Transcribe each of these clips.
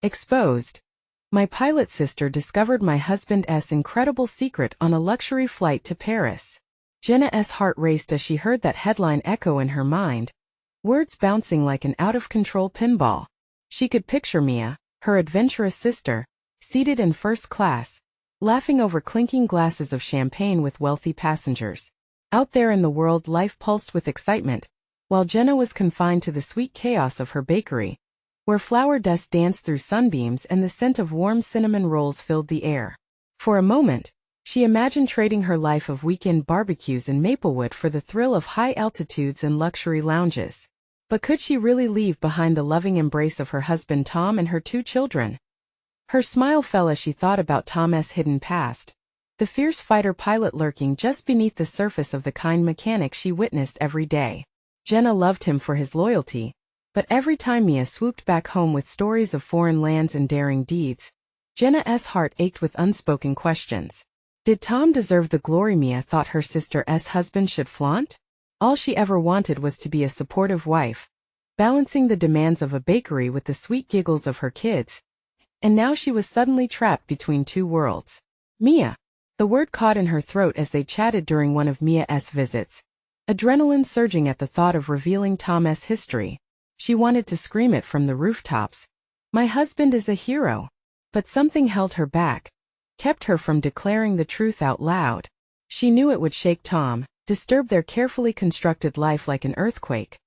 Exposed. My pilot sister discovered my husband's incredible secret on a luxury flight to Paris. Jenna's heart raced as she heard that headline echo in her mind, words bouncing like an out-of-control pinball. She could picture Mia, her adventurous sister, seated in first class, laughing over clinking glasses of champagne with wealthy passengers. Out there in the world, life pulsed with excitement, while Jenna was confined to the sweet chaos of her bakery, where flour dust danced through sunbeams and the scent of warm cinnamon rolls filled the air. For a moment, she imagined trading her life of weekend barbecues in Maplewood for the thrill of high altitudes and luxury lounges. But could she really leave behind the loving embrace of her husband Tom and her 2 children? Her smile fell as she thought about Tom's hidden past, the fierce fighter pilot lurking just beneath the surface of the kind mechanic she witnessed every day. Jenna loved him for his loyalty, but every time Mia swooped back home with stories of foreign lands and daring deeds, Jenna's heart ached with unspoken questions. Did Tom deserve the glory Mia thought her sister's husband should flaunt? All she ever wanted was to be a supportive wife, balancing the demands of a bakery with the sweet giggles of her kids. And now she was suddenly trapped between 2 worlds. Mia. The word caught in her throat as they chatted during one of Mia's visits. Adrenaline surging at the thought of revealing Tom's history. She wanted to scream it from the rooftops. My husband is a hero. But something held her back, kept her from declaring the truth out loud. She knew it would shake Tom, disturb their carefully constructed life like an earthquake.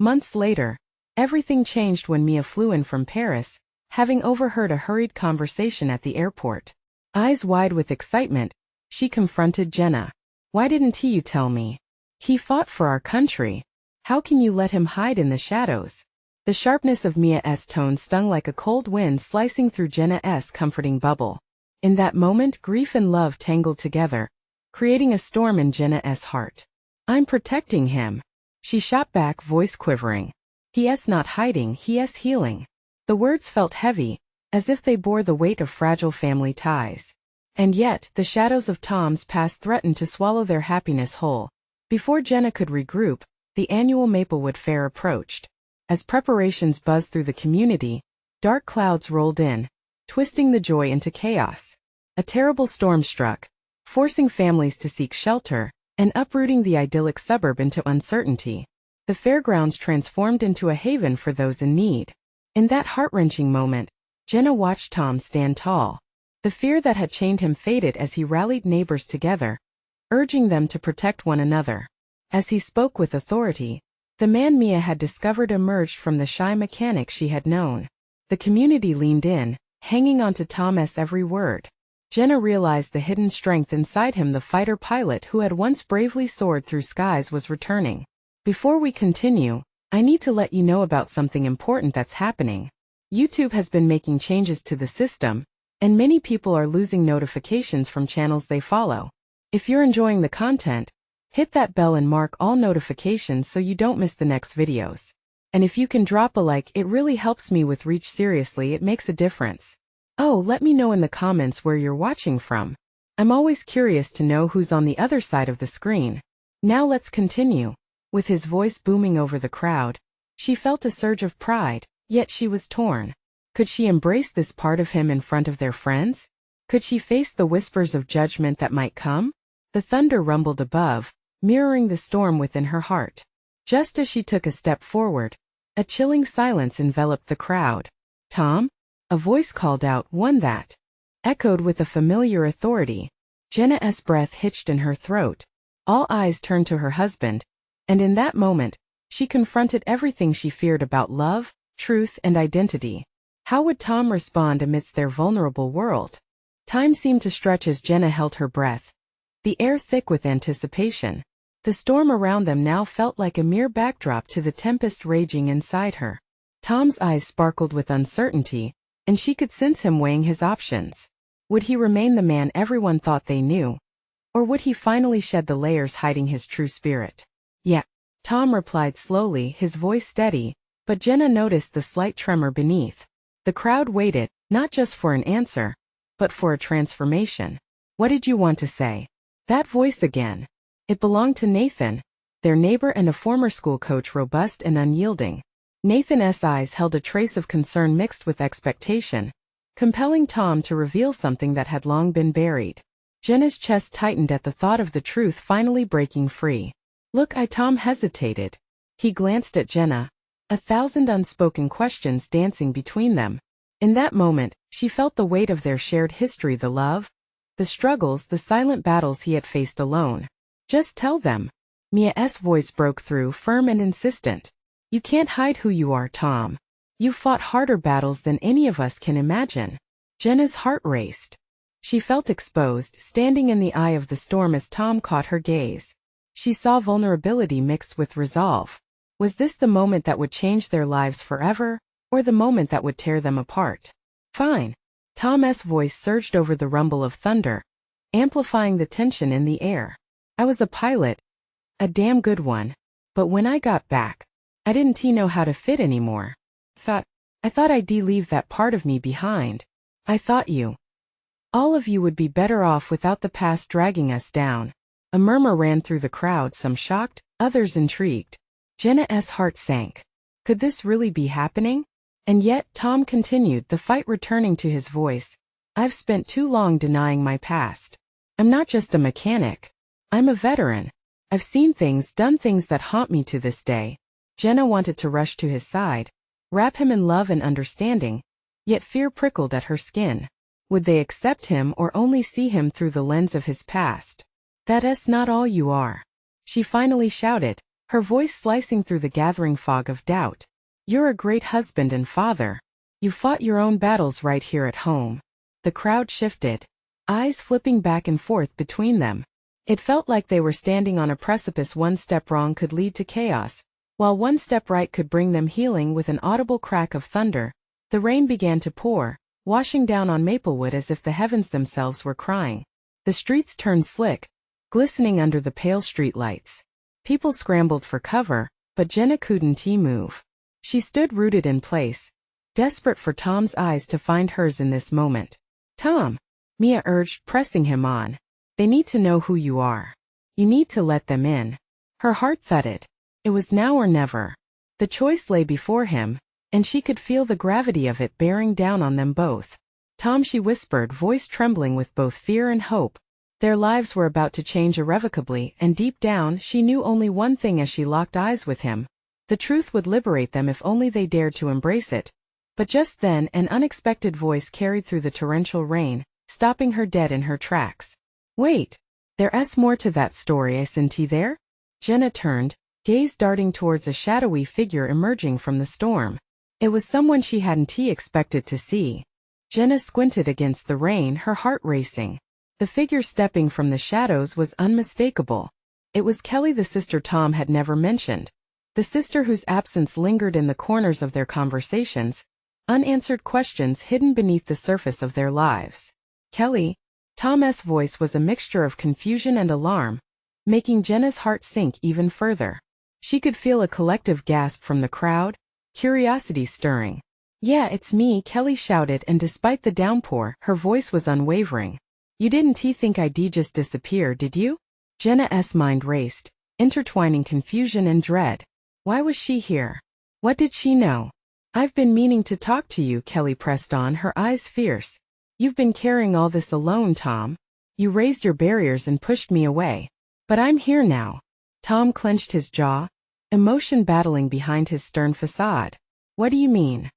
Months later, everything changed when Mia flew in from Paris, having overheard a hurried conversation at the airport. Eyes wide with excitement, she confronted Jenna. Why didn't you tell me? He fought for our country. How can you let him hide in the shadows? The sharpness of Mia's tone stung like a cold wind slicing through Jenna's comforting bubble. In that moment, grief and love tangled together, creating a storm in Jenna's heart. I'm protecting him. She shot back, voice quivering. He is not hiding, he is healing. The words felt heavy, as if they bore the weight of fragile family ties. And yet, the shadows of Tom's past threatened to swallow their happiness whole. Before Jenna could regroup, the annual Maplewood Fair approached. As preparations buzzed through the community, dark clouds rolled in, twisting the joy into chaos. A terrible storm struck, forcing families to seek shelter, and uprooting the idyllic suburb into uncertainty. The fairgrounds transformed into a haven for those in need. In that heart-wrenching moment, Jenna watched Tom stand tall. The fear that had chained him faded as he rallied neighbors together, urging them to protect one another. As he spoke with authority, the man Mia had discovered emerged from the shy mechanic she had known. The community leaned in, hanging on to Tom's every word. Jenna realized the hidden strength inside him. The fighter pilot who had once bravely soared through skies was returning. Before we continue, I need to let you know about something important that's happening. YouTube has been making changes to the system, and many people are losing notifications from channels they follow. If you're enjoying the content, hit that bell and mark all notifications so you don't miss the next videos. And if you can drop a like, it really helps me with reach. Seriously, it makes a difference. Oh, let me know in the comments where you're watching from. I'm always curious to know who's on the other side of the screen. Now let's continue. With his voice booming over the crowd, she felt a surge of pride, yet she was torn. Could she embrace this part of him in front of their friends? Could she face the whispers of judgment that might come? The thunder rumbled above, mirroring the storm within her heart. Just as she took a step forward, a chilling silence enveloped the crowd. Tom? A voice called out, one that echoed with a familiar authority. Jenna's breath hitched in her throat. All eyes turned to her husband, and in that moment, she confronted everything she feared about love, truth, and identity. How would Tom respond amidst their vulnerable world? Time seemed to stretch as Jenna held her breath, the air thick with anticipation. The storm around them now felt like a mere backdrop to the tempest raging inside her. Tom's eyes sparkled with uncertainty, and she could sense him weighing his options. Would he remain the man everyone thought they knew? Or would he finally shed the layers hiding his true spirit? Yeah, Tom replied slowly, his voice steady, but Jenna noticed the slight tremor beneath. The crowd waited, not just for an answer, but for a transformation. What did you want to say? That voice again. It belonged to Nathan, their neighbor and a former school coach, robust and unyielding. Nathan's eyes held a trace of concern mixed with expectation, compelling Tom to reveal something that had long been buried. Jenna's chest tightened at the thought of the truth finally breaking free. Look, Tom hesitated. He glanced at Jenna, 1,000 unspoken questions dancing between them. In that moment, she felt the weight of their shared history, the love, the struggles, the silent battles he had faced alone. Just tell them. Mia's voice broke through, firm and insistent. You can't hide who you are, Tom. You fought harder battles than any of us can imagine. Jenna's heart raced. She felt exposed, standing in the eye of the storm as Tom caught her gaze. She saw vulnerability mixed with resolve. Was this the moment that would change their lives forever, or the moment that would tear them apart? Fine. Tom's voice surged over the rumble of thunder, amplifying the tension in the air. I was a pilot, a damn good one, but when I got back, I didn't know how to fit anymore. I thought I'd leave that part of me behind. I thought all of you would be better off without the past dragging us down. A murmur ran through the crowd, some shocked, others intrigued. Jenna's heart sank. Could this really be happening? And yet, Tom continued, the fight returning to his voice. I've spent too long denying my past. I'm not just a mechanic. I'm a veteran. I've seen things, done things that haunt me to this day. Jenna wanted to rush to his side, wrap him in love and understanding, yet fear prickled at her skin. Would they accept him or only see him through the lens of his past? That's not all you are. She finally shouted, her voice slicing through the gathering fog of doubt. You're a great husband and father. You fought your own battles right here at home. The crowd shifted, eyes flipping back and forth between them. It felt like they were standing on a precipice. One step wrong could lead to chaos, while one step right could bring them healing. With an audible crack of thunder, the rain began to pour, washing down on Maplewood as if the heavens themselves were crying. The streets turned slick, glistening under the pale streetlights. People scrambled for cover, but Jenna couldn't move. She stood rooted in place, desperate for Tom's eyes to find hers in this moment. Tom, Mia urged, pressing him on. They need to know who you are. You need to let them in. Her heart thudded. It was now or never. The choice lay before him, and she could feel the gravity of it bearing down on them both. Tom, she whispered, voice trembling with both fear and hope. Their lives were about to change irrevocably, and deep down, she knew only one thing as she locked eyes with him. The truth would liberate them if only they dared to embrace it. But just then, an unexpected voice carried through the torrential rain, stopping her dead in her tracks. Wait, there's more to that story, isn't there? Jenna turned, gaze darting towards a shadowy figure emerging from the storm. It was someone she hadn't expected to see. Jenna squinted against the rain, her heart racing. The figure stepping from the shadows was unmistakable. It was Kelly, the sister Tom had never mentioned. The sister whose absence lingered in the corners of their conversations, unanswered questions hidden beneath the surface of their lives. Kelly, Tom's voice was a mixture of confusion and alarm, making Jenna's heart sink even further. She could feel a collective gasp from the crowd, curiosity stirring. Yeah, it's me, Kelly shouted, and despite the downpour, her voice was unwavering. You didn't think I'd just disappear, did you? Jenna's mind raced, intertwining confusion and dread. Why was she here? What did she know? I've been meaning to talk to you, Kelly pressed on, her eyes fierce. You've been carrying all this alone, Tom. You raised your barriers and pushed me away. But I'm here now. Tom clenched his jaw, emotion battling behind his stern facade. What do you mean?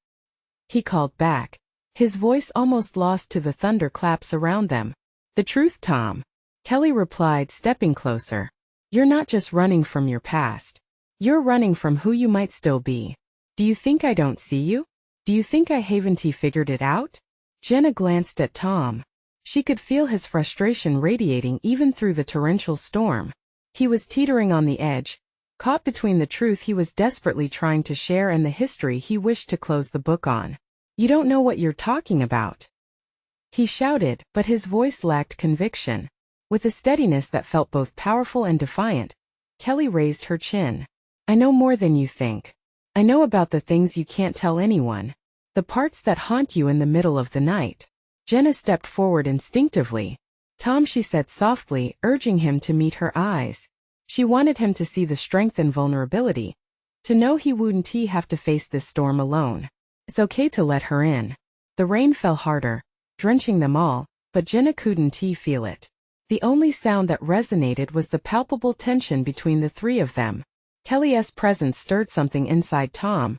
He called back, his voice almost lost to the thunderclaps around them. The truth, Tom. Kelly replied, stepping closer. You're not just running from your past. You're running from who you might still be. Do you think I don't see you? Do you think I haven't figured it out? Jenna glanced at Tom. She could feel his frustration radiating even through the torrential storm. He was teetering on the edge, caught between the truth he was desperately trying to share and the history he wished to close the book on. You don't know what you're talking about. He shouted, but his voice lacked conviction. With a steadiness that felt both powerful and defiant, Kelly raised her chin. I know more than you think. I know about the things you can't tell anyone. The parts that haunt you in the middle of the night. Jenna stepped forward instinctively. Tom, she said softly, urging him to meet her eyes. She wanted him to see the strength and vulnerability, To know he wouldn't have to face this storm alone. It's okay to let her in. The rain fell harder, drenching them all, but Jenna couldn't feel it. The only sound that resonated was the palpable tension between the three of them. Kelly's presence stirred something inside Tom,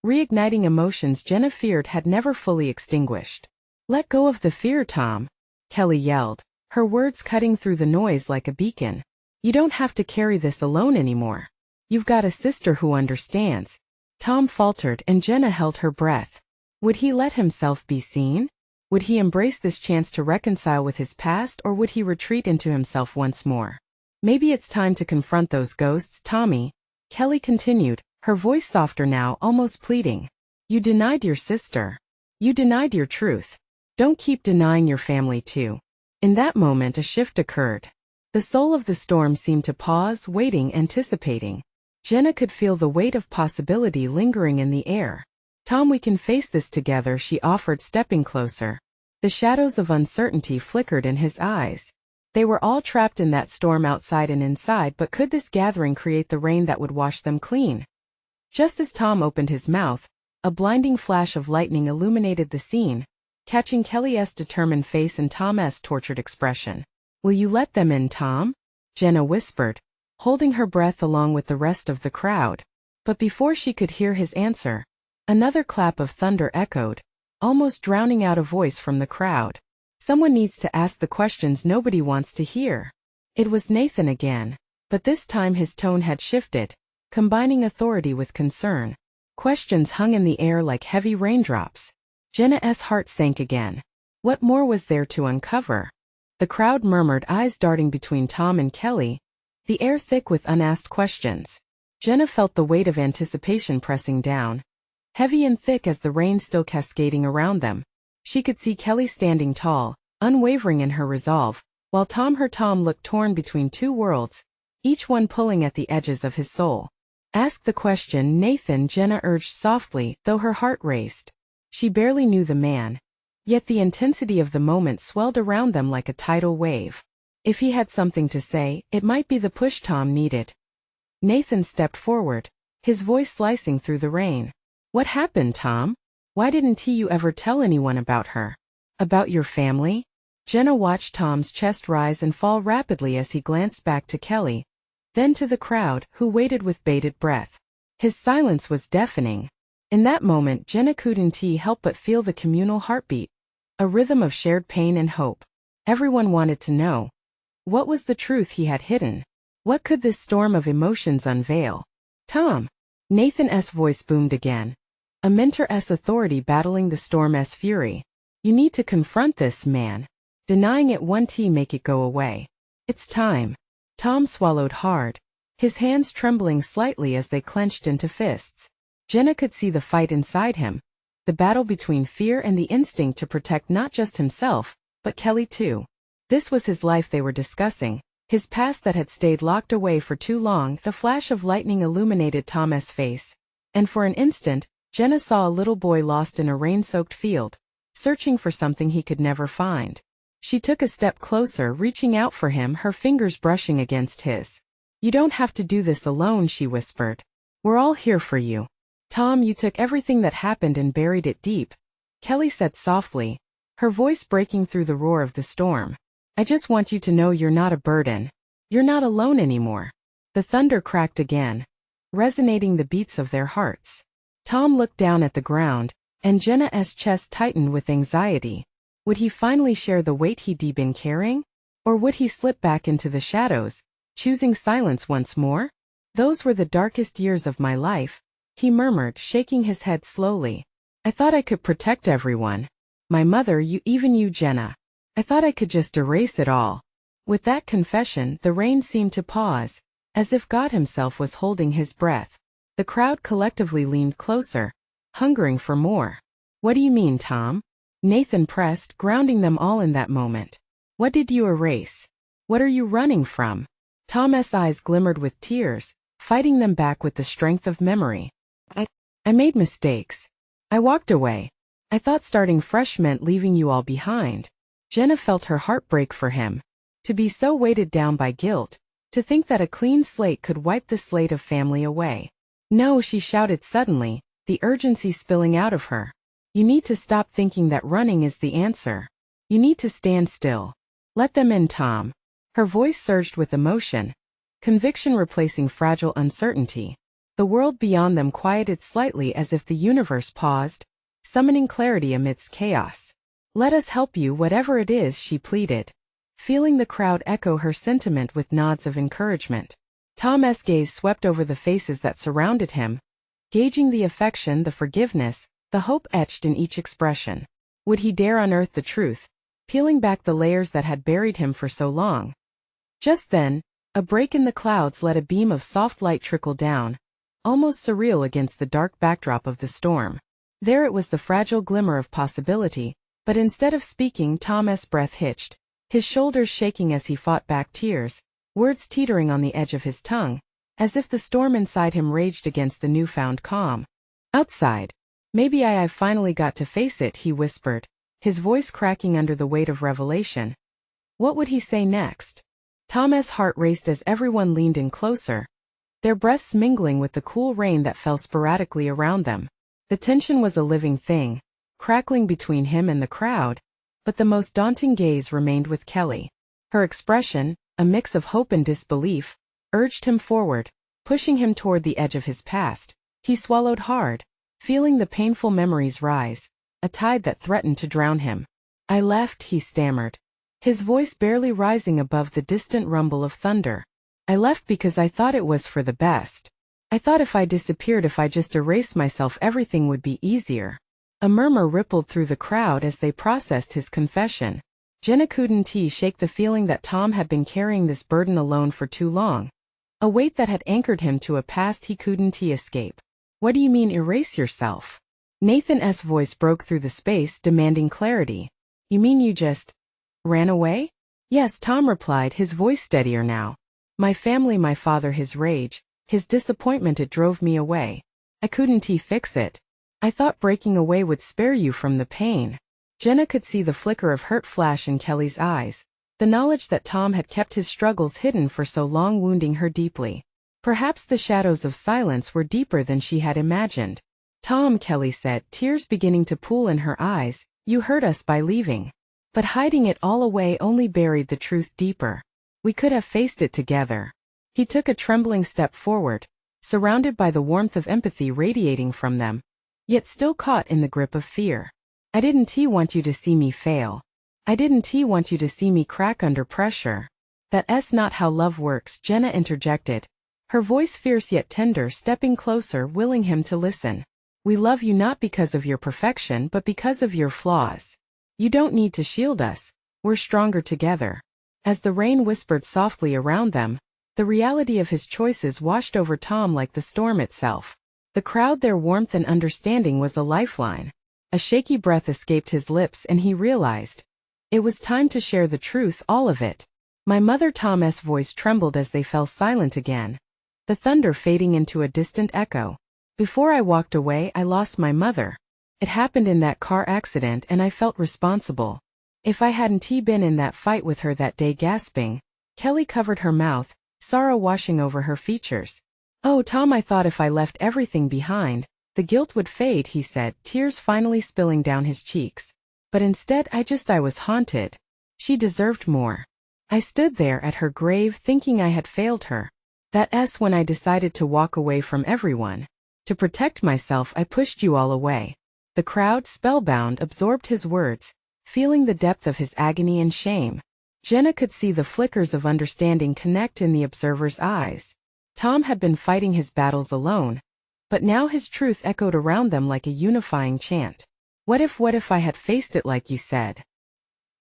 reigniting emotions Jenna feared had never fully extinguished. "Let go of the fear, Tom," Kelly yelled, her words cutting through the noise like a beacon. "You don't have to carry this alone anymore. You've got a sister who understands." Tom faltered and Jenna held her breath. Would he let himself be seen? Would he embrace this chance to reconcile with his past, or would he retreat into himself once more? "Maybe it's time to confront those ghosts, Tommy," Kelly continued, her voice softer now, almost pleading. "You denied your sister. You denied your truth. Don't keep denying your family too." In that moment a shift occurred. The soul of the storm seemed to pause, waiting, anticipating. Jenna could feel the weight of possibility lingering in the air. "Tom, we can face this together," she offered, stepping closer. The shadows of uncertainty flickered in his eyes. They were all trapped in that storm outside and inside, but could this gathering create the rain that would wash them clean? Just as Tom opened his mouth, a blinding flash of lightning illuminated the scene, catching Kelly's determined face and Tom's tortured expression. "Will you let them in, Tom?" Jenna whispered, holding her breath along with the rest of the crowd. But before she could hear his answer, another clap of thunder echoed, almost drowning out a voice from the crowd. "Someone needs to ask the questions nobody wants to hear." It was Nathan again, but this time his tone had shifted, combining authority with concern. Questions hung in the air like heavy raindrops. Jenna's heart sank again. What more was there to uncover? The crowd murmured, eyes darting between Tom and Kelly, the air thick with unasked questions. Jenna felt the weight of anticipation pressing down, heavy and thick as the rain still cascading around them. She could see Kelly standing tall, unwavering in her resolve, while Tom looked torn between two worlds, each one pulling at the edges of his soul. "Ask the question, Nathan," Jenna urged softly, though her heart raced. She barely knew the man, yet the intensity of the moment swelled around them like a tidal wave. If he had something to say, it might be the push Tom needed. Nathan stepped forward, his voice slicing through the rain. "What happened, Tom? Why didn't you ever tell anyone about her? About your family?" Jenna watched Tom's chest rise and fall rapidly as he glanced back to Kelly, then to the crowd, who waited with bated breath. His silence was deafening. In that moment Jenna couldn't help but feel the communal heartbeat, a rhythm of shared pain and hope. Everyone wanted to know. What was the truth he had hidden? What could this storm of emotions unveil? "Tom!" Nathan's voice boomed again, a mentor's authority battling the storm's fury. "You need to confront this man. Denying it won't make it go away. It's time." Tom swallowed hard, his hands trembling slightly as they clenched into fists. Jenna could see the fight inside him, the battle between fear and the instinct to protect not just himself, but Kelly too. This was his life they were discussing, his past that had stayed locked away for too long. A flash of lightning illuminated Tom's face, and for an instant, Jenna saw a little boy lost in a rain-soaked field, searching for something he could never find. She took a step closer, reaching out for him, her fingers brushing against his. "You don't have to do this alone," she whispered. "We're all here for you." "Tom, you took everything that happened and buried it deep," Kelly said softly, her voice breaking through the roar of the storm. "I just want you to know you're not a burden. You're not alone anymore." The thunder cracked again, resonating the beats of their hearts. Tom looked down at the ground, and Jenna's chest tightened with anxiety. Would he finally share the weight he'd been carrying? Or would he slip back into the shadows, choosing silence once more? "Those were the darkest years of my life," he murmured, shaking his head slowly. "I thought I could protect everyone. My mother, even you, Jenna. I thought I could just erase it all." With that confession, the rain seemed to pause, as if God himself was holding his breath. The crowd collectively leaned closer, hungering for more. "What do you mean, Tom?" Nathan pressed, grounding them all in that moment. "What did you erase? What are you running from?" Tom's eyes glimmered with tears, fighting them back with the strength of memory. I made mistakes. I walked away. I thought starting fresh meant leaving you all behind." Jenna felt her heart break for him. To be so weighted down by guilt, to think that a clean slate could wipe the slate of family away. No, she shouted suddenly, the urgency spilling out of her. You need to stop thinking that running is the answer. You need to stand still. Let them in, Tom. Her voice surged with emotion, conviction replacing fragile uncertainty. The world beyond them quieted slightly as if the universe paused, summoning clarity amidst chaos. Let us help you, whatever it is, she pleaded, feeling the crowd echo her sentiment with nods of encouragement. Tom's gaze swept over the faces that surrounded him, gauging the affection, the forgiveness, the hope etched in each expression. Would he dare unearth the truth, peeling back the layers that had buried him for so long? Just then, a break in the clouds let a beam of soft light trickle down, almost surreal against the dark backdrop of the storm. There it was, the fragile glimmer of possibility, but instead of speaking, Tom's breath hitched, his shoulders shaking as he fought back tears, words teetering on the edge of his tongue, as if the storm inside him raged against the newfound calm. Outside. Maybe I've finally got to face it, he whispered, his voice cracking under the weight of revelation. What would he say next? Tom's heart raced as everyone leaned in closer, their breaths mingling with the cool rain that fell sporadically around them. The tension was a living thing, crackling between him and the crowd, but the most daunting gaze remained with Kelly. Her expression, a mix of hope and disbelief, urged him forward, pushing him toward the edge of his past. He swallowed hard, feeling the painful memories rise, a tide that threatened to drown him. I left, he stammered, his voice barely rising above the distant rumble of thunder. I left because I thought it was for the best. I thought if I disappeared, if I just erased myself, everything would be easier. A murmur rippled through the crowd as they processed his confession. Jenna couldn't shake the feeling that Tom had been carrying this burden alone for too long, a weight that had anchored him to a past he couldn't escape. What do you mean, erase yourself? Nathan's voice broke through the space, demanding clarity. You mean you just ran away? Yes, Tom replied, his voice steadier now. My family, my father, his rage, his disappointment, it drove me away. I couldn't fix it. I thought breaking away would spare you from the pain. Jenna could see the flicker of hurt flash in Kelly's eyes, the knowledge that Tom had kept his struggles hidden for so long wounding her deeply. Perhaps the shadows of silence were deeper than she had imagined. Tom, Kelly said, tears beginning to pool in her eyes, you hurt us by leaving. But hiding it all away only buried the truth deeper. We could have faced it together. He took a trembling step forward, surrounded by the warmth of empathy radiating from them, yet still caught in the grip of fear. I didn't want you to see me fail. I didn't want you to see me crack under pressure. That's not how love works, Jenna interjected, her voice fierce yet tender, stepping closer, willing him to listen. We love you not because of your perfection but because of your flaws. You don't need to shield us, we're stronger together. As the rain whispered softly around them, the reality of his choices washed over Tom like the storm itself. The crowd, their warmth and understanding was a lifeline. A shaky breath escaped his lips and he realized. It was time to share the truth, all of it. My mother, Tom's voice trembled as they fell silent again, the thunder fading into a distant echo. Before I walked away, I lost my mother. It happened in that car accident and I felt responsible. If I hadn't been in that fight with her that day, gasping, Kelly covered her mouth, sorrow washing over her features. Oh, Tom, I thought if I left everything behind, the guilt would fade, he said, tears finally spilling down his cheeks. But instead I was haunted. She deserved more. I stood there at her grave thinking I had failed her. That's when I decided to walk away from everyone. To protect myself, I pushed you all away. The crowd, spellbound, absorbed his words, feeling the depth of his agony and shame. Jenna could see the flickers of understanding connect in the observer's eyes. Tom had been fighting his battles alone, but now his truth echoed around them like a unifying chant. What if I had faced it like you said?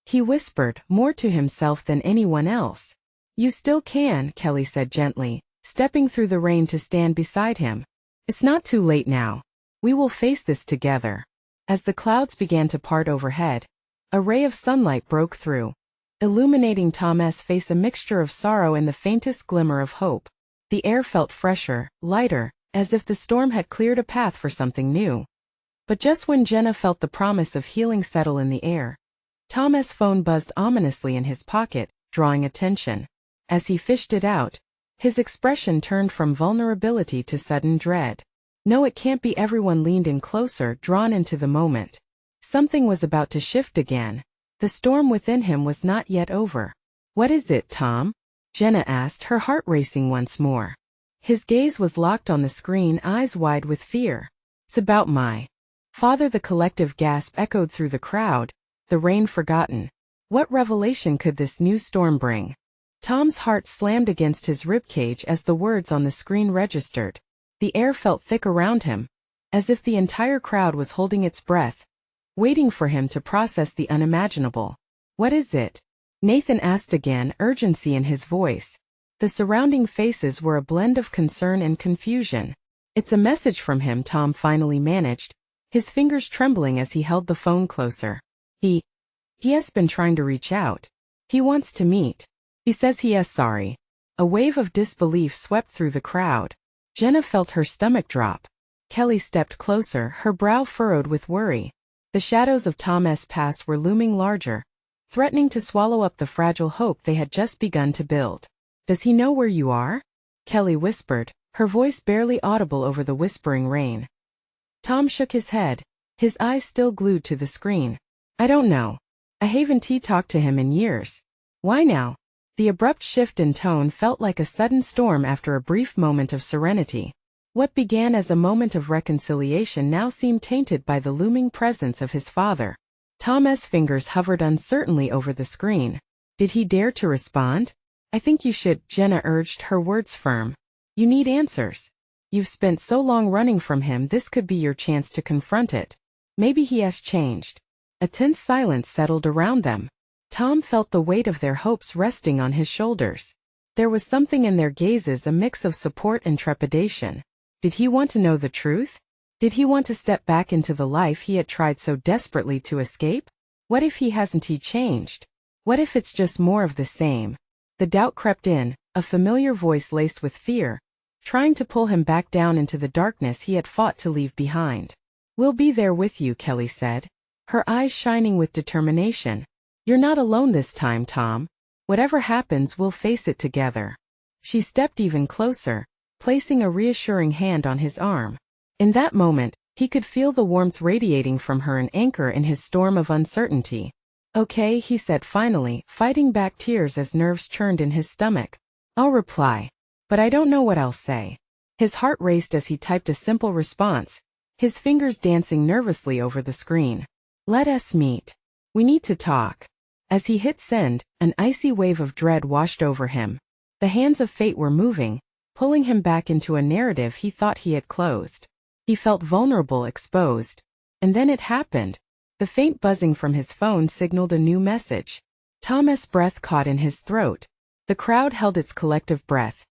He whispered, more to himself than anyone else. You still can, Kelly said gently, stepping through the rain to stand beside him. It's not too late now. We will face this together. As the clouds began to part overhead, a ray of sunlight broke through, illuminating Tom's face, a mixture of sorrow and the faintest glimmer of hope. The air felt fresher, lighter, as if the storm had cleared a path for something new. But just when Jenna felt the promise of healing settle in the air, Tom's phone buzzed ominously in his pocket, drawing attention. As he fished it out, His expression turned from vulnerability to sudden dread. No, it can't be. Everyone leaned in closer, drawn into the moment. Something was about to shift again. The storm within him was not yet over. What is it, Tom? Jenna asked, her heart racing once more. His gaze was locked on the screen, eyes wide with fear. It's about my father. The collective gasp echoed through the crowd, the rain forgotten. What revelation could this new storm bring? Tom's heart slammed against his ribcage as the words on the screen registered. The air felt thick around him, as if the entire crowd was holding its breath, waiting for him to process the unimaginable. What is it? Nathan asked again, urgency in his voice. The surrounding faces were a blend of concern and confusion. It's a message from him, Tom finally managed, his fingers trembling as he held the phone closer. He has been trying to reach out. He wants to meet. He says he is sorry. A wave of disbelief swept through the crowd. Jenna felt her stomach drop. Kelly stepped closer, her brow furrowed with worry. The shadows of Tom's past were looming larger, threatening to swallow up the fragile hope they had just begun to build. Does he know where you are? Kelly whispered, her voice barely audible over the whispering rain. Tom shook his head, his eyes still glued to the screen. I don't know. I haven't talked to him in years. Why now? The abrupt shift in tone felt like a sudden storm after a brief moment of serenity. What began as a moment of reconciliation now seemed tainted by the looming presence of his father. Tom's fingers hovered uncertainly over the screen. Did he dare to respond? I think you should, Jenna urged, her words firm. You need answers. You've spent so long running from him, this could be your chance to confront it. Maybe he has changed. A tense silence settled around them. Tom felt the weight of their hopes resting on his shoulders. There was something in their gazes, a mix of support and trepidation. Did he want to know the truth? Did he want to step back into the life he had tried so desperately to escape? What if he hasn't changed? What if it's just more of the same? The doubt crept in, a familiar voice laced with fear, trying to pull him back down into the darkness he had fought to leave behind. We'll be there with you, Kelly said, her eyes shining with determination. You're not alone this time, Tom. Whatever happens, we'll face it together. She stepped even closer, placing a reassuring hand on his arm. In that moment, he could feel the warmth radiating from her, an anchor in his storm of uncertainty. Okay, he said finally, fighting back tears as nerves churned in his stomach. I'll reply. But I don't know what I'll say. His heart raced as he typed a simple response, his fingers dancing nervously over the screen. Let us meet. We need to talk. As he hit send, an icy wave of dread washed over him. The hands of fate were moving, pulling him back into a narrative he thought he had closed. He felt vulnerable, exposed. And then it happened. The faint buzzing from his phone signaled a new message. Tom's breath caught in his throat. The crowd held its collective breath,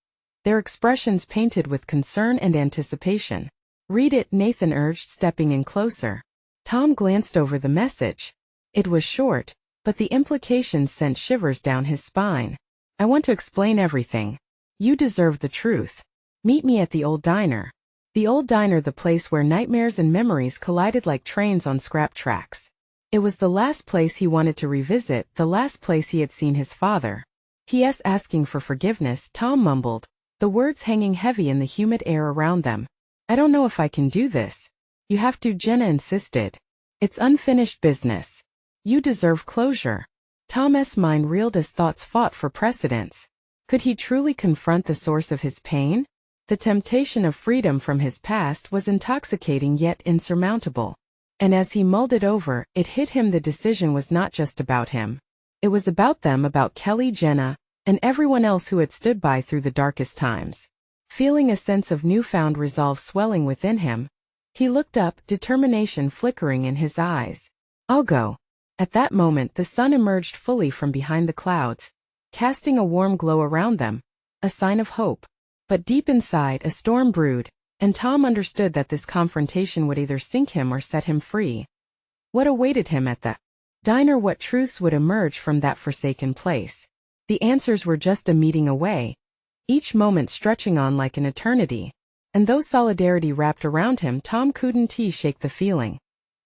their expressions painted with concern and anticipation. Read it, Nathan urged, stepping in closer. Tom glanced over the message. It was short, but the implications sent shivers down his spine. I want to explain everything. You deserve the truth. Meet me at the old diner. The old diner, the place where nightmares and memories collided like trains on scrap tracks. It was the last place he wanted to revisit, the last place he had seen his father. P.S. asking for forgiveness, Tom mumbled, the words hanging heavy in the humid air around them. I don't know if I can do this. You have to, Jenna insisted. It's unfinished business. You deserve closure. Tom's mind reeled as thoughts fought for precedence. Could he truly confront the source of his pain? The temptation of freedom from his past was intoxicating yet insurmountable. And as he mulled it over, it hit him the decision was not just about him. It was about them, about Kelly, Jenna, and everyone else who had stood by through the darkest times. Feeling a sense of newfound resolve swelling within him, he looked up, determination flickering in his eyes. I'll go. At that moment, the sun emerged fully from behind the clouds, casting a warm glow around them, a sign of hope. But deep inside, a storm brewed, and Tom understood that this confrontation would either sink him or set him free. What awaited him at the diner? What truths would emerge from that forsaken place? The answers were just a meeting away, each moment stretching on like an eternity. And though solidarity wrapped around him, Tom couldn't shake the feeling.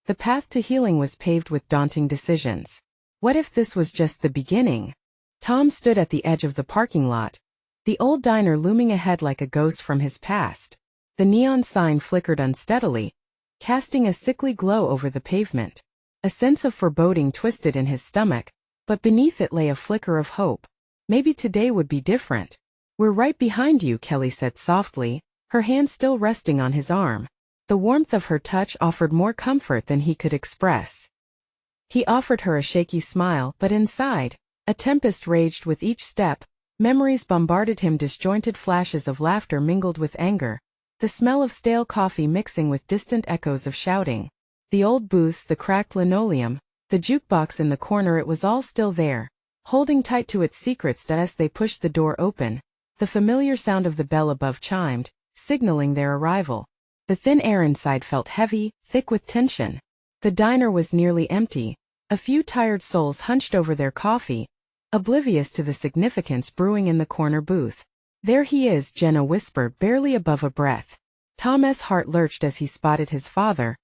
The path to healing was paved with daunting decisions. What if this was just the beginning? Tom stood at the edge of the parking lot, The old diner looming ahead like a ghost from his past. The neon sign flickered unsteadily, casting a sickly glow over the pavement. A sense of foreboding twisted in his stomach, but beneath it lay a flicker of hope. Maybe today would be different. "We're right behind you," Kelly said softly, her hand still resting on his arm. The warmth of her touch offered more comfort than he could express. He offered her a shaky smile, but inside, a tempest raged with each step. Memories bombarded him, disjointed flashes of laughter mingled with anger, the smell of stale coffee mixing with distant echoes of shouting. The old booths, the cracked linoleum, the jukebox in the corner, it was all still there, holding tight to its secrets. As they pushed the door open, the familiar sound of the bell above chimed, signaling their arrival. The thin air inside felt heavy, thick with tension. The diner was nearly empty. A few tired souls hunched over their coffee, oblivious to the significance brewing in the corner booth. "There he is," Jenna whispered, barely above a breath. Tom's heart lurched as he spotted his father,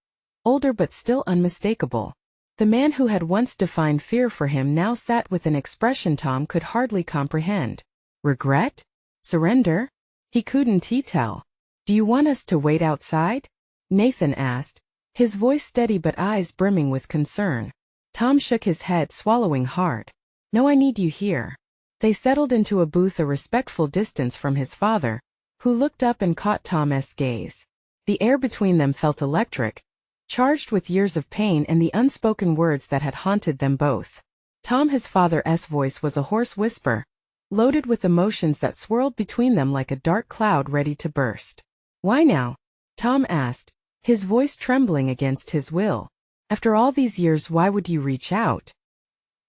older but still unmistakable. The man who had once defined fear for him now sat with an expression Tom could hardly comprehend. Regret? Surrender? He couldn't tell. "Do you want us to wait outside?" Nathan asked, his voice steady but eyes brimming with concern. Tom shook his head, swallowing hard. "No, I need you here." They settled into a booth a respectful distance from his father, who looked up and caught Tom's gaze. The air between them felt electric, charged with years of pain and the unspoken words that had haunted them both. His father's voice was a hoarse whisper, loaded with emotions that swirled between them like a dark cloud ready to burst. "Why now?" Tom asked, his voice trembling against his will. "After all these years, why would you reach out?"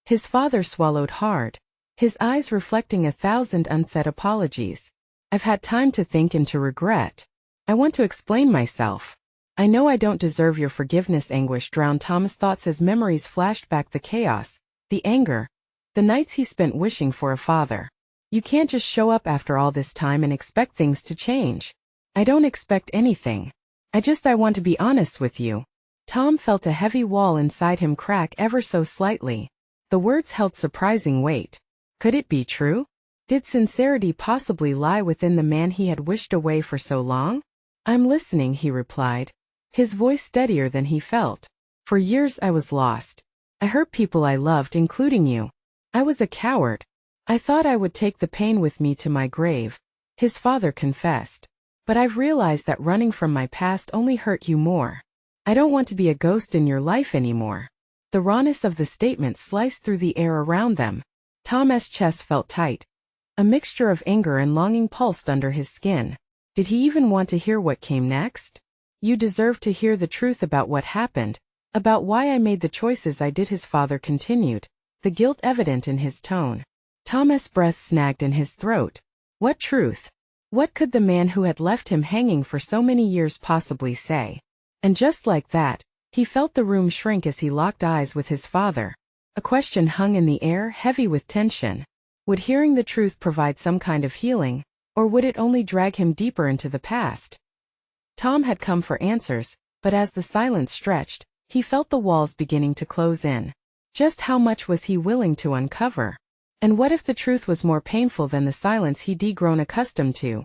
His father swallowed hard, his eyes reflecting 1,000 unsaid apologies. "I've had time to think and to regret. I want to explain myself. I know I don't deserve your forgiveness." Anguish drowned Tom's thoughts as memories flashed back, the chaos, the anger, the nights he spent wishing for a father. "You can't just show up after all this time and expect things to change." "I don't expect anything. I want to be honest with you." Tom felt a heavy wall inside him crack ever so slightly. The words held surprising weight. Could it be true? Did sincerity possibly lie within the man he had wished away for so long? "I'm listening," he replied, his voice steadier than he felt. "For years I was lost. I hurt people I loved, including you. I was a coward. I thought I would take the pain with me to my grave," his father confessed. "But I've realized that running from my past only hurt you more. I don't want to be a ghost in your life anymore." The rawness of the statement sliced through the air around them. Tom's chest felt tight. A mixture of anger and longing pulsed under his skin. Did he even want to hear what came next? "You deserve to hear the truth about what happened, about why I made the choices I did," his father continued, the guilt evident in his tone. Tom's breath snagged in his throat. What truth? What could the man who had left him hanging for so many years possibly say? And just like that, he felt the room shrink as he locked eyes with his father. A question hung in the air, heavy with tension. Would hearing the truth provide some kind of healing, or would it only drag him deeper into the past? Tom had come for answers, but as the silence stretched, he felt the walls beginning to close in. Just how much was he willing to uncover? And what if the truth was more painful than the silence he'd grown accustomed to?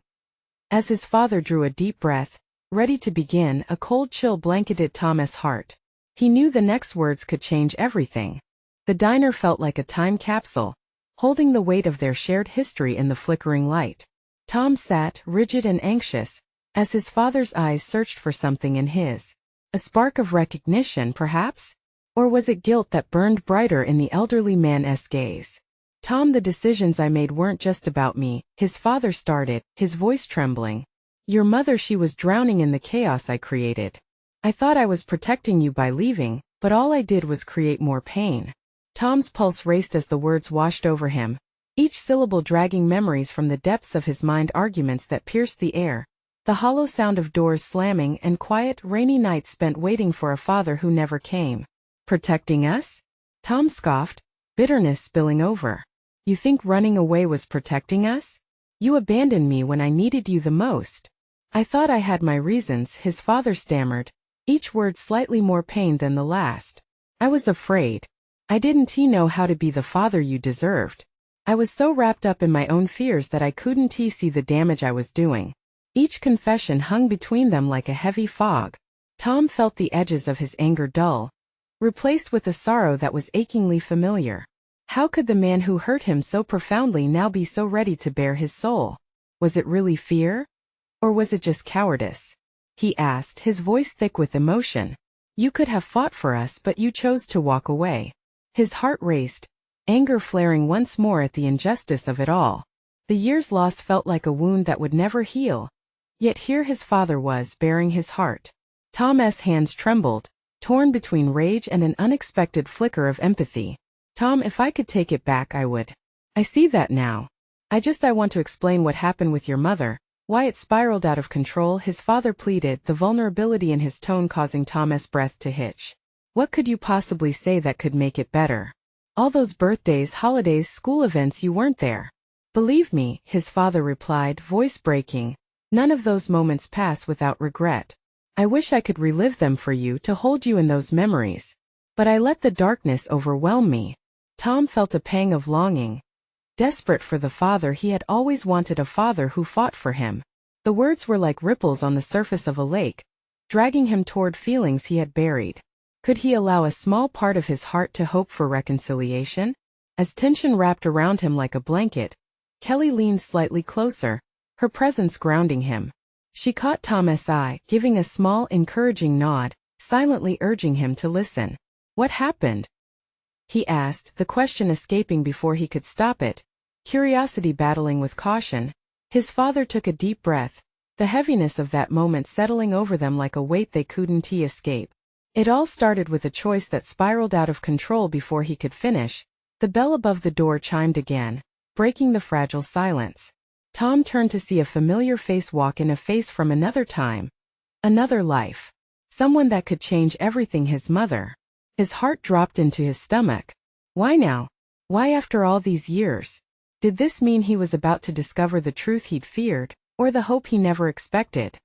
As his father drew a deep breath, ready to begin, a cold chill blanketed Tom's heart. He knew the next words could change everything. The diner felt like a time capsule, holding the weight of their shared history in the flickering light. Tom sat, rigid and anxious, as his father's eyes searched for something in his. A spark of recognition, perhaps? Or was it guilt that burned brighter in the elderly man's gaze? "Tom, the decisions I made weren't just about me," his father started, his voice trembling. "Your mother, she was drowning in the chaos I created. I thought I was protecting you by leaving, but all I did was create more pain." Tom's pulse raced as the words washed over him, each syllable dragging memories from the depths of his mind, arguments that pierced the air, the hollow sound of doors slamming, and quiet, rainy nights spent waiting for a father who never came. "Protecting us?" Tom scoffed, bitterness spilling over. "You think running away was protecting us? You abandoned me when I needed you the most." "I thought I had my reasons," his father stammered, each word slightly more pained than the last. "I was afraid. I didn't know how to be the father you deserved." I was so wrapped up in my own fears that I couldn't see the damage I was doing. Each confession hung between them like a heavy fog. Tom felt the edges of his anger dull, replaced with a sorrow that was achingly familiar. How could the man who hurt him so profoundly now be so ready to bare his soul? Was it really fear? Or was it just cowardice? He asked, his voice thick with emotion. You could have fought for us, but you chose to walk away. His heart raced, anger flaring once more at the injustice of it all. The years lost felt like a wound that would never heal. Yet here his father was, baring his heart. Tom's hands trembled, torn between rage and an unexpected flicker of empathy. Tom, if I could take it back, I would. I see that now. I want to explain what happened with your mother, why it spiraled out of control, his father pleaded, the vulnerability in his tone causing Tom's breath to hitch. What could you possibly say that could make it better? All those birthdays, holidays, school events, you weren't there. Believe me, his father replied, voice breaking. None of those moments pass without regret. I wish I could relive them for you, to hold you in those memories. But I let the darkness overwhelm me. Tom felt a pang of longing. Desperate for the father he had always wanted, a father who fought for him. The words were like ripples on the surface of a lake, dragging him toward feelings he had buried. Could he allow a small part of his heart to hope for reconciliation? As tension wrapped around him like a blanket, Kelly leaned slightly closer, her presence grounding him. She caught Tom's eye, giving a small, encouraging nod, silently urging him to listen. What happened? He asked, the question escaping before he could stop it, curiosity battling with caution. His father took a deep breath, the heaviness of that moment settling over them like a weight they couldn't escape. It all started with a choice that spiraled out of control before he could finish. The bell above the door chimed again, breaking the fragile silence. Tom turned to see a familiar face walk in, a face from another time, another life. Someone that could change everything, his mother. His heart dropped into his stomach. Why now? Why after all these years? Did this mean he was about to discover the truth he'd feared, or the hope he never expected?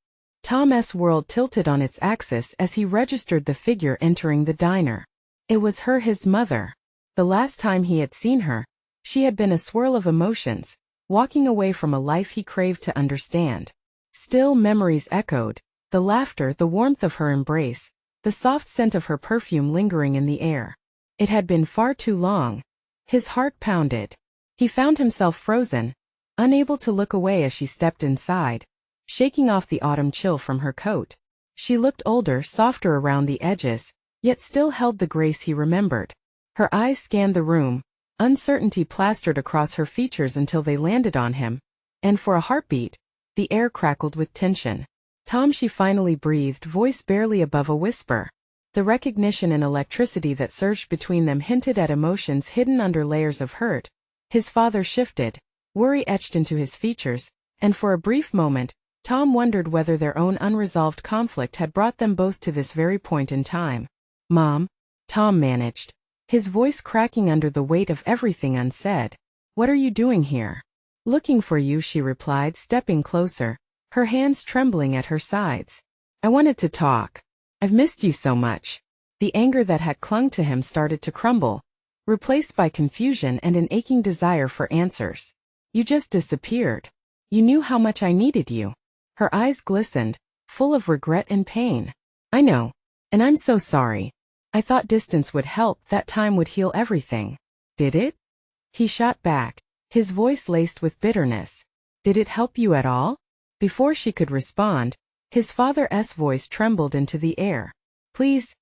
Tom's world tilted on its axis as he registered the figure entering the diner. It was her, his mother. The last time he had seen her, she had been a swirl of emotions, walking away from a life he craved to understand. Still, memories echoed, the laughter, the warmth of her embrace, the soft scent of her perfume lingering in the air. It had been far too long. His heart pounded. He found himself frozen, unable to look away as she stepped inside, shaking off the autumn chill from her coat. She looked older, softer around the edges, yet still held the grace he remembered. Her eyes scanned the room, uncertainty plastered across her features until they landed on him, and for a heartbeat, the air crackled with tension. Tom, she finally breathed, voice barely above a whisper. The recognition and electricity that surged between them hinted at emotions hidden under layers of hurt. His father shifted, worry etched into his features, and for a brief moment, Tom wondered whether their own unresolved conflict had brought them both to this very point in time. Mom, Tom managed, his voice cracking under the weight of everything unsaid. What are you doing here? Looking for you, she replied, stepping closer, her hands trembling at her sides. I wanted to talk. I've missed you so much. The anger that had clung to him started to crumble, replaced by confusion and an aching desire for answers. You just disappeared. You knew how much I needed you. Her eyes glistened, full of regret and pain. I know. And I'm so sorry. I thought distance would help, that time would heal everything. Did it? He shot back, his voice laced with bitterness. Did it help you at all? Before she could respond, his father's voice trembled into the air. Please,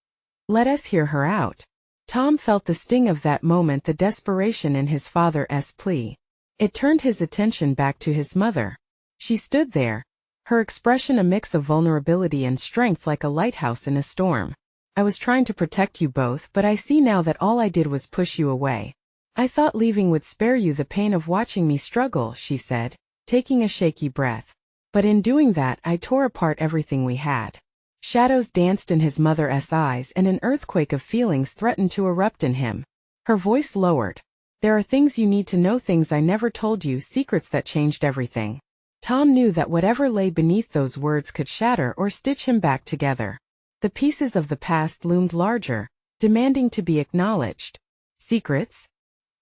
let us hear her out. Tom felt the sting of that moment, the desperation in his father's plea. It turned his attention back to his mother. She stood there, her expression a mix of vulnerability and strength like a lighthouse in a storm. I was trying to protect you both, but I see now that all I did was push you away. I thought leaving would spare you the pain of watching me struggle, she said, taking a shaky breath. But in doing that, I tore apart everything we had. Shadows danced in his mother's eyes and an earthquake of feelings threatened to erupt in him. Her voice lowered. There are things you need to know, things I never told you, secrets that changed everything. Tom knew that whatever lay beneath those words could shatter or stitch him back together. The pieces of the past loomed larger, demanding to be acknowledged. Secrets?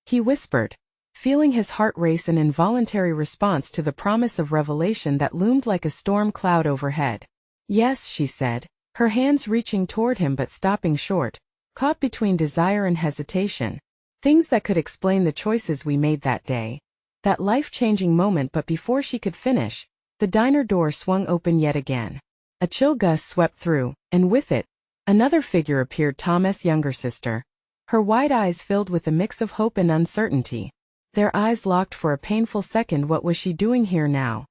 He whispered, feeling his heart race in involuntary response to the promise of revelation that loomed like a storm cloud overhead. "Yes," she said, her hands reaching toward him but stopping short, caught between desire and hesitation. Things that could explain the choices we made that day. That life-changing moment, but before she could finish, the diner door swung open yet again. A chill gust swept through, and with it, another figure appeared, Tom's younger sister. Her wide eyes filled with a mix of hope and uncertainty. Their eyes locked for a painful second. What was she doing here now?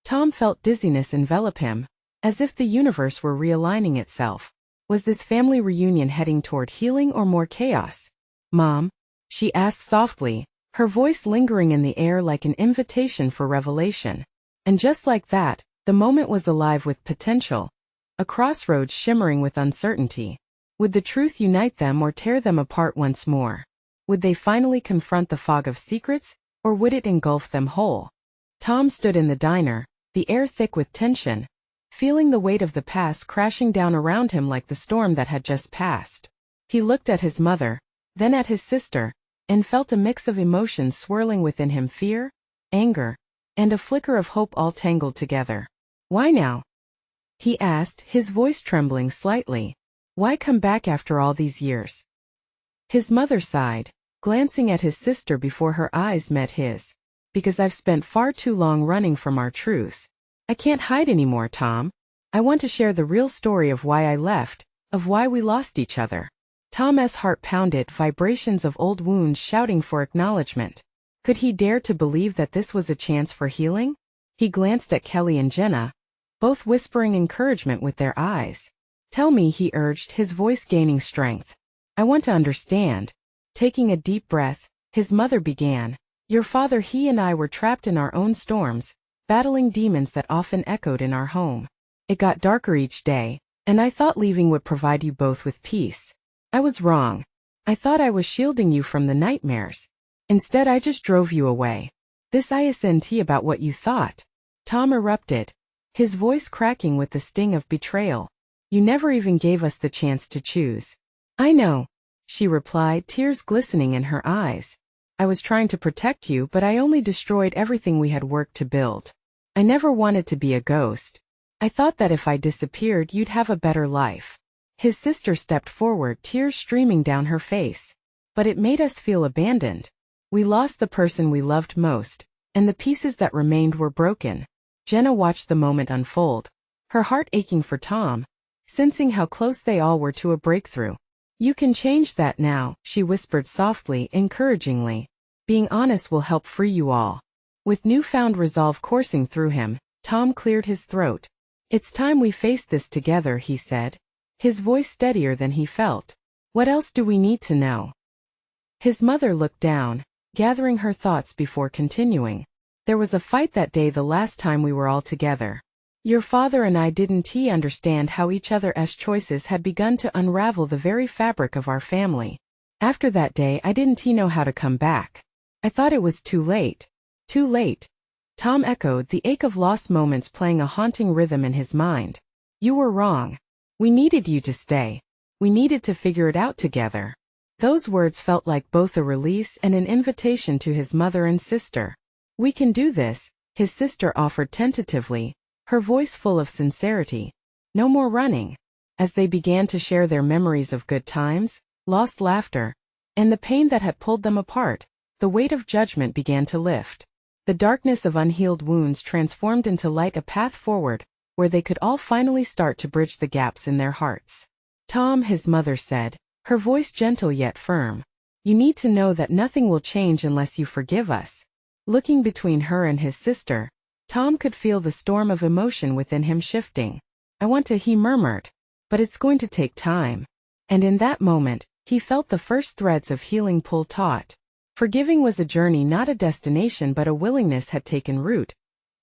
Tom felt dizziness envelop him, as if the universe were realigning itself. Was this family reunion heading toward healing or more chaos? "Mom?" she asked softly, her voice lingering in the air like an invitation for revelation. And just like that, the moment was alive with potential, a crossroads shimmering with uncertainty. Would the truth unite them or tear them apart once more? Would they finally confront the fog of secrets, or would it engulf them whole? Tom stood in the diner, the air thick with tension, feeling the weight of the past crashing down around him like the storm that had just passed. He looked at his mother, then at his sister, and felt a mix of emotions swirling within him: fear, anger, and a flicker of hope, all tangled together. "Why now?" he asked, his voice trembling slightly. "Why come back after all these years?" His mother sighed, glancing at his sister before her eyes met his. "Because I've spent far too long running from our truths. I can't hide anymore, Tom. I want to share the real story of why I left, of why we lost each other." Tom's heart pounded, vibrations of old wounds shouting for acknowledgement. Could he dare to believe that this was a chance for healing? He glanced at Kelly and Jenna, both whispering encouragement with their eyes. "Tell me," he urged, his voice gaining strength. "I want to understand." Taking a deep breath, his mother began. "Your father, he and I were trapped in our own storms, battling demons that often echoed in our home. It got darker each day, and I thought leaving would provide you both with peace. I was wrong. I thought I was shielding you from the nightmares. Instead, I just drove you away. This isn't about what you thought," Tom erupted, his voice cracking with the sting of betrayal. "You never even gave us the chance to choose." "I know," she replied, tears glistening in her eyes. "I was trying to protect you, but I only destroyed everything we had worked to build. I never wanted to be a ghost. I thought that if I disappeared, you'd have a better life." His sister stepped forward, tears streaming down her face. "But it made us feel abandoned. We lost the person we loved most, and the pieces that remained were broken." Jenna watched the moment unfold, her heart aching for Tom, sensing how close they all were to a breakthrough. "You can change that now," she whispered softly, encouragingly. "Being honest will help free you all." With newfound resolve coursing through him, Tom cleared his throat. "It's time we faced this together," he said, his voice steadier than he felt. "What else do we need to know?" His mother looked down, gathering her thoughts before continuing. "There was a fight that day, the last time we were all together. Your father and I didn't understand how each other's choices had begun to unravel the very fabric of our family. After that day, I didn't know how to come back. I thought it was too late." "Too late?" Tom echoed, the ache of lost moments playing a haunting rhythm in his mind. "You were wrong. We needed you to stay. We needed to figure it out together." Those words felt like both a release and an invitation to his mother and sister. "We can do this," his sister offered tentatively, her voice full of sincerity. "No more running." As they began to share their memories of good times, lost laughter, and the pain that had pulled them apart, the weight of judgment began to lift. The darkness of unhealed wounds transformed into light, a path forward, where they could all finally start to bridge the gaps in their hearts. "Tom," his mother said, her voice gentle yet firm, "you need to know that nothing will change unless you forgive us." Looking between her and his sister, Tom could feel the storm of emotion within him shifting. "I want to," he murmured, "but it's going to take time." And in that moment, he felt the first threads of healing pull taut. Forgiving was a journey, not a destination, but a willingness had taken root,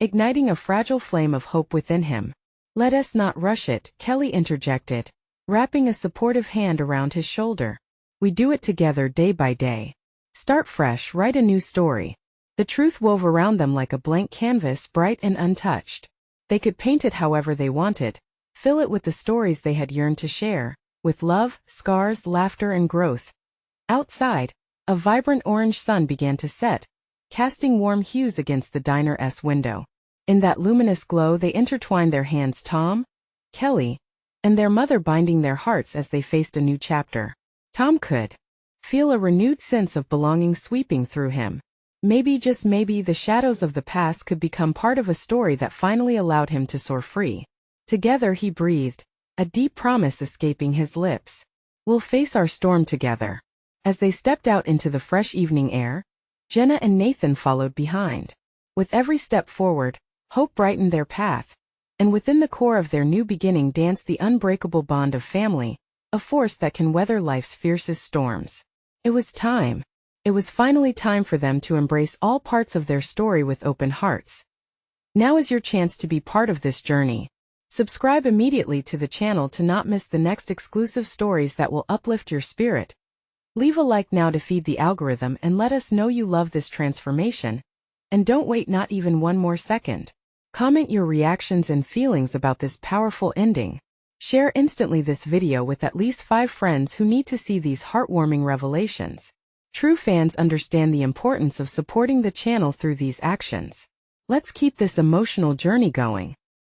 igniting a fragile flame of hope within him. "Let us not rush it," Kelly interjected, wrapping a supportive hand around his shoulder. "We do it together, day by day. Start fresh, write a new story." The truth wove around them like a blank canvas, bright and untouched. They could paint it however they wanted, fill it with the stories they had yearned to share, with love, scars, laughter, and growth. Outside, A vibrant orange sun began to set, casting warm hues against the diner's window. In that luminous glow they intertwined their hands, Tom, Kelly, and their mother binding their hearts as they faced a new chapter. Tom could feel a renewed sense of belonging sweeping through him. Maybe, just maybe, the shadows of the past could become part of a story that finally allowed him to soar free. Together, he breathed, a deep promise escaping his lips. We'll face our storm together. As they stepped out into the fresh evening air, Jenna and Nathan followed behind. With every step forward, hope brightened their path, and within the core of their new beginning danced the unbreakable bond of family, a force that can weather life's fiercest storms. It was time. It was finally time for them to embrace all parts of their story with open hearts. Now is your chance to be part of this journey. Subscribe immediately to the channel to not miss the next exclusive stories that will uplift your spirit. Leave a like now to feed the algorithm and let us know you love this transformation. And don't wait not even one more second. Comment your reactions and feelings about this powerful ending. Share instantly this video with at least 5 friends who need to see these heartwarming revelations. True fans understand the importance of supporting the channel through these actions. Let's keep this emotional journey going.